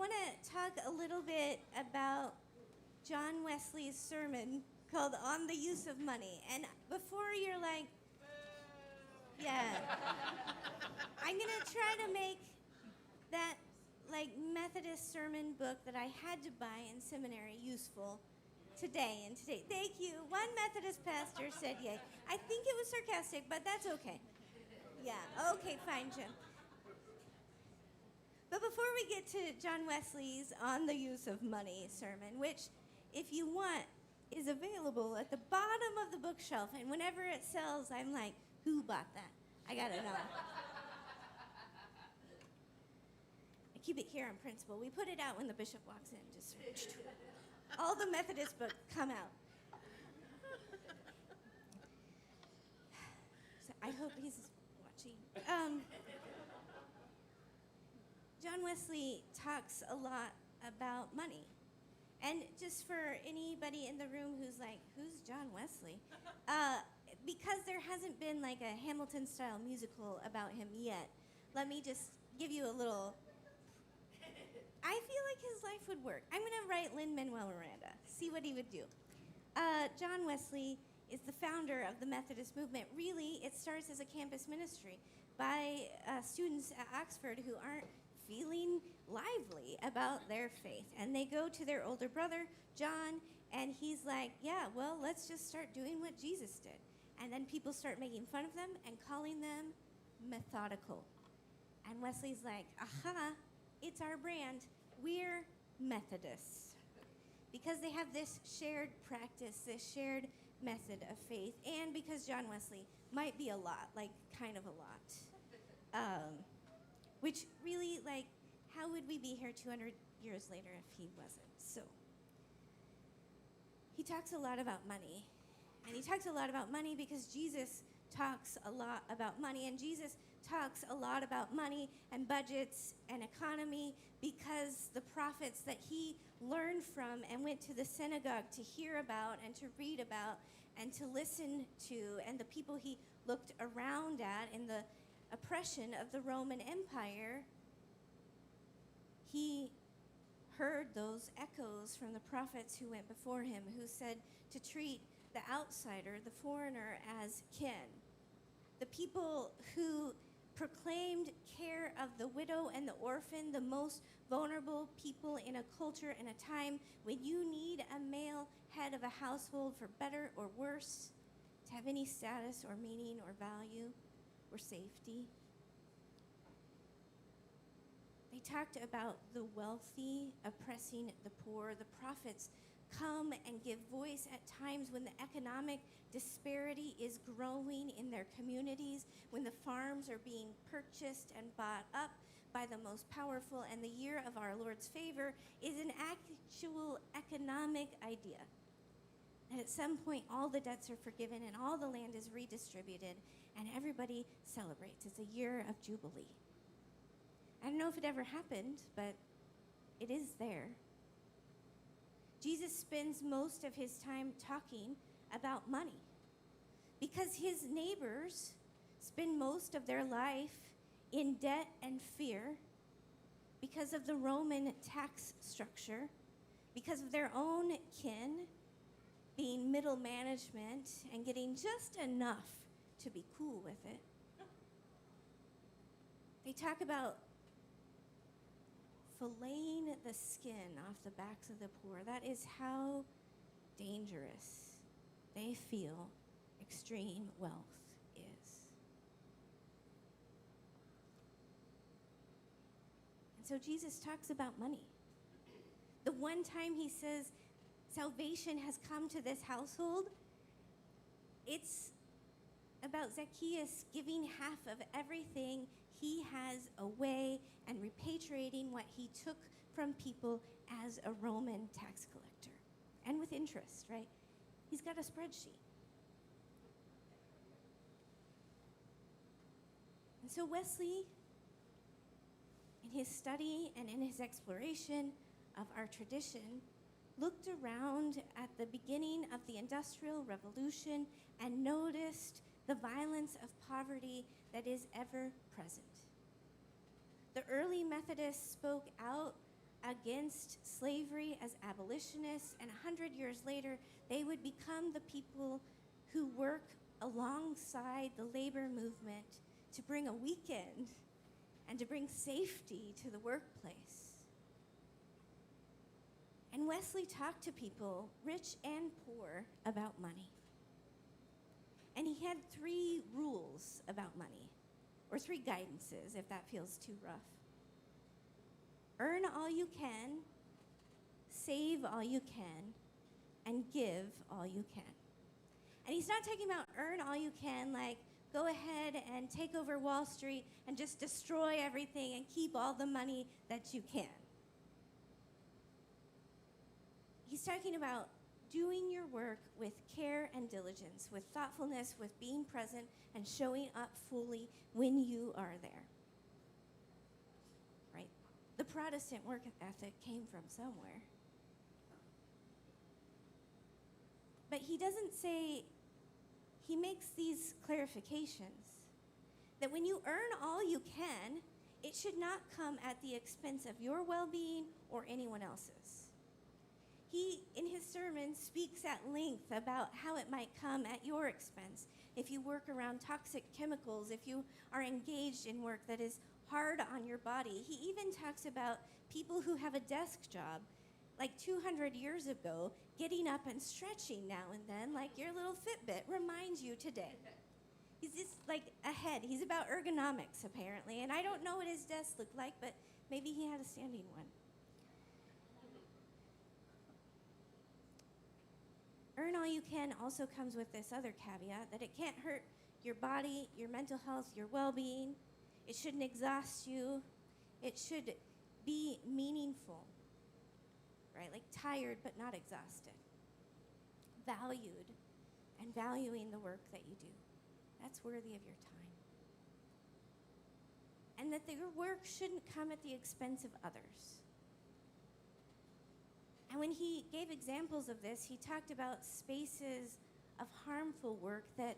want to talk a little bit about John Wesley's sermon called On the Use of Money. And before you're like, yeah, I'm going to try to make that like Methodist sermon book that I had to buy in seminary useful today and today. Thank you. One Methodist pastor said yay. I think it was sarcastic, but that's okay. Yeah, okay, fine, Jim. But before we get to John Wesley's On the Use of Money sermon, which, if you want, is available at the bottom of the bookshelf, and whenever it sells, I'm like, who bought that? I gotta know. I keep it here on principle. We put it out when the bishop walks in, just all the Methodist books come out. So I hope he's watching. John Wesley talks a lot about money. And just for anybody in the room who's like, who's John Wesley? Because there hasn't been like a Hamilton-style musical about him yet, let me just give you a little... I feel like his life would work. I'm going to write Lin-Manuel Miranda, see what he would do. John Wesley is the founder of the Methodist movement. Really, it starts as a campus ministry by students at Oxford who aren't feeling lively about their faith. And they go to their older brother, John, and he's like, yeah, well, let's just start doing what Jesus did. And then people start making fun of them and calling them methodical. And Wesley's like, aha, it's our brand. We're Methodists. Because they have this shared practice, this shared method of faith, and because John Wesley might be a lot, like kind of a lot. Which really, like, how would we be here 200 years later if he wasn't? So, he talks a lot about money. And he talks a lot about money because Jesus talks a lot about money. And Jesus talks a lot about money and budgets and economy because the prophets that he learned from and went to the synagogue to hear about and to read about and to listen to, and the people he looked around at in the oppression of the Roman Empire, he heard those echoes from the prophets who went before him, who said to treat the outsider, the foreigner, as kin. The people who proclaimed care of the widow and the orphan, the most vulnerable people in a culture and a time when you need a male head of a household for better or worse, to have any status or meaning or value or safety. They talked about the wealthy oppressing the poor. The prophets come and give voice at times when the economic disparity is growing in their communities, when the farms are being purchased and bought up by the most powerful, and the year of our Lord's favor is an actual economic idea. And at some point, all the debts are forgiven and all the land is redistributed and everybody celebrates. It's a year of Jubilee. I don't know if it ever happened, but it is there. Jesus spends most of his time talking about money because his neighbors spend most of their life in debt and fear because of the Roman tax structure, because of their own kin being middle management and getting just enough to be cool with it. They talk about filleting the skin off the backs of the poor. That is how dangerous they feel extreme wealth is. And so Jesus talks about money. The one time he says salvation has come to this household, it's about Zacchaeus giving half of everything he has away and repatriating what he took from people as a Roman tax collector. And with interest, right? He's got a spreadsheet. And so Wesley, in his study and in his exploration of our tradition, looked around at the beginning of the Industrial Revolution and noticed the violence of poverty that is ever present. The early Methodists spoke out against slavery as abolitionists, and 100 years later, they would become the people who work alongside the labor movement to bring a weekend and to bring safety to the workplace. And Wesley talked to people, rich and poor, about money. And he had 3 rules about money, or 3 guidances, if that feels too rough. Earn all you can, save all you can, and give all you can. And he's not talking about earn all you can, like go ahead and take over Wall Street and just destroy everything and keep all the money that you can. He's talking about doing your work with care and diligence, with thoughtfulness, with being present, and showing up fully when you are there. Right? The Protestant work ethic came from somewhere. But he doesn't say, he makes these clarifications that when you earn all you can, it should not come at the expense of your well-being or anyone else's. He, in his sermon, speaks at length about how it might come at your expense if you work around toxic chemicals, if you are engaged in work that is hard on your body. He even talks about people who have a desk job, like 200 years ago, getting up and stretching now and then, like your little Fitbit reminds you today. He's just like ahead. He's about ergonomics, apparently, and I don't know what his desk looked like, but maybe he had a standing one. Earn all you can also comes with this other caveat that it can't hurt your body, your mental health, your well-being. It shouldn't exhaust you. It should be meaningful, right? Like tired but not exhausted. Valued and valuing the work that you do. That's worthy of your time. And that your work shouldn't come at the expense of others. And when he gave examples of this, he talked about spaces of harmful work that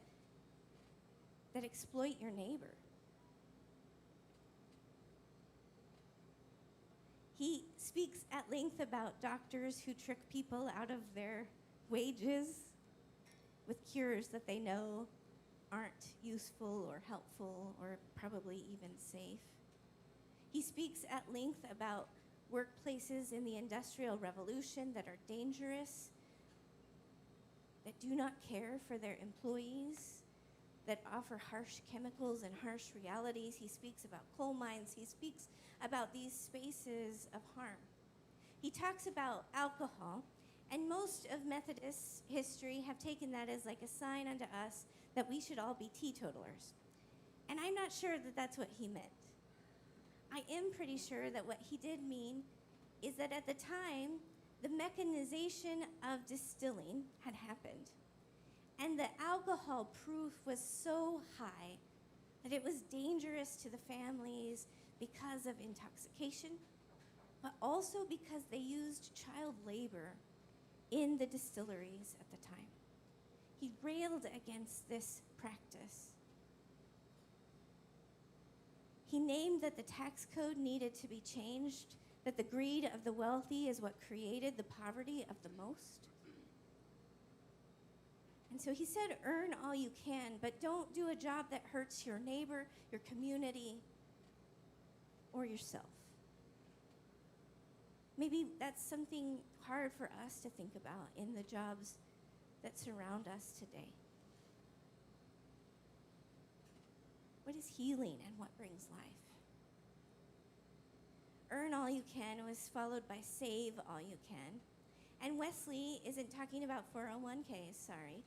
exploit your neighbor. He speaks at length about doctors who trick people out of their wages with cures that they know aren't useful or helpful or probably even safe. He speaks at length about workplaces in the Industrial Revolution that are dangerous, that do not care for their employees, that offer harsh chemicals and harsh realities. He speaks about coal mines. He speaks about these spaces of harm. He talks about alcohol, and most of Methodist history have taken that as like a sign unto us that we should all be teetotalers. And I'm not sure that that's what he meant. I am pretty sure that what he did mean is that at the time, the mechanization of distilling had happened. And the alcohol proof was so high that it was dangerous to the families because of intoxication, but also because they used child labor in the distilleries at the time. He railed against this practice. He named that the tax code needed to be changed, that the greed of the wealthy is what created the poverty of the most. And so he said, earn all you can, but don't do a job that hurts your neighbor, your community, or yourself. Maybe that's something hard for us to think about in the jobs that surround us today. What is healing and what brings life? Earn all you can was followed by save all you can. And Wesley isn't talking about 401ks, sorry.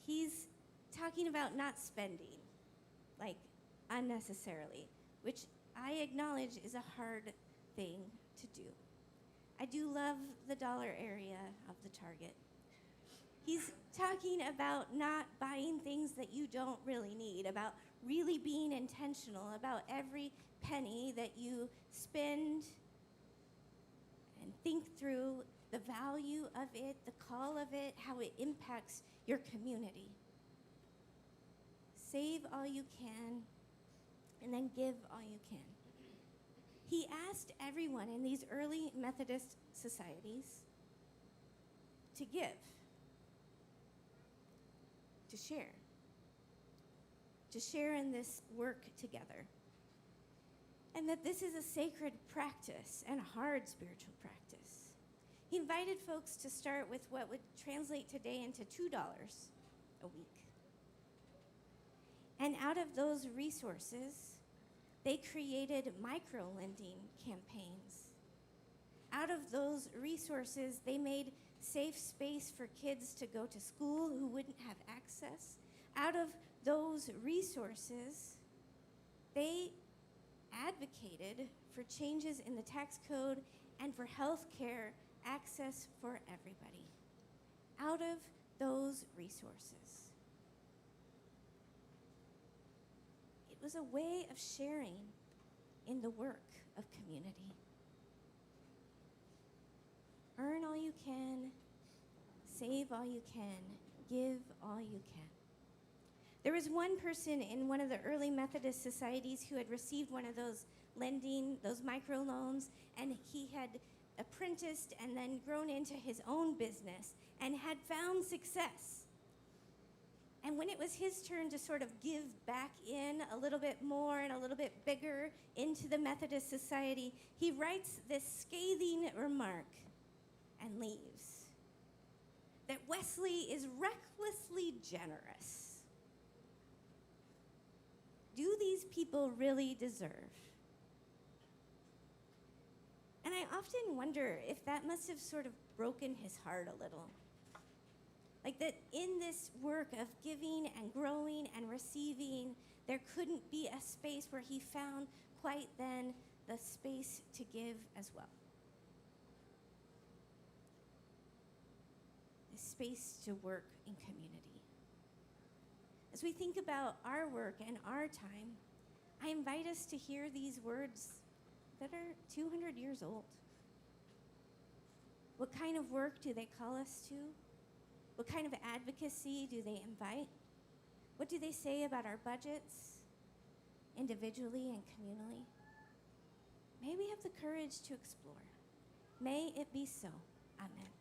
He's talking about not spending, like unnecessarily, which I acknowledge is a hard thing to do. I do love the dollar area of the Target. He's talking about not buying things that you don't really need, about really being intentional about every penny that you spend and think through the value of it, the call of it, how it impacts your community. Save all you can and then give all you can. he asked everyone in these early Methodist societies to give, to share in this work together. And that this is a sacred practice and a hard spiritual practice. He invited folks to start with what would translate today into $2 a week. And out of those resources, they created micro-lending campaigns. Out of those resources, they made safe space for kids to go to school who wouldn't have access. Out of those resources, they advocated for changes in the tax code and for health care access for everybody. Out of those resources. It was a way of sharing in the work of community. Earn all you can, save all you can, give all you can. There was one person in one of the early Methodist societies who had received one of those microloans, and he had apprenticed and then grown into his own business and had found success. And when it was his turn to sort of give back in a little bit more and a little bit bigger into the Methodist society, he writes this scathing remark and leaves. That Wesley is recklessly generous. Do these people really deserve? And I often wonder if that must have sort of broken his heart a little. Like that in this work of giving and growing and receiving, there couldn't be a space where he found quite then the space to give as well. The space to work in community. As we think about our work and our time, I invite us to hear these words that are 200 years old. What kind of work do they call us to? What kind of advocacy do they invite? What do they say about our budgets, individually and communally? May we have the courage to explore. May it be so. Amen.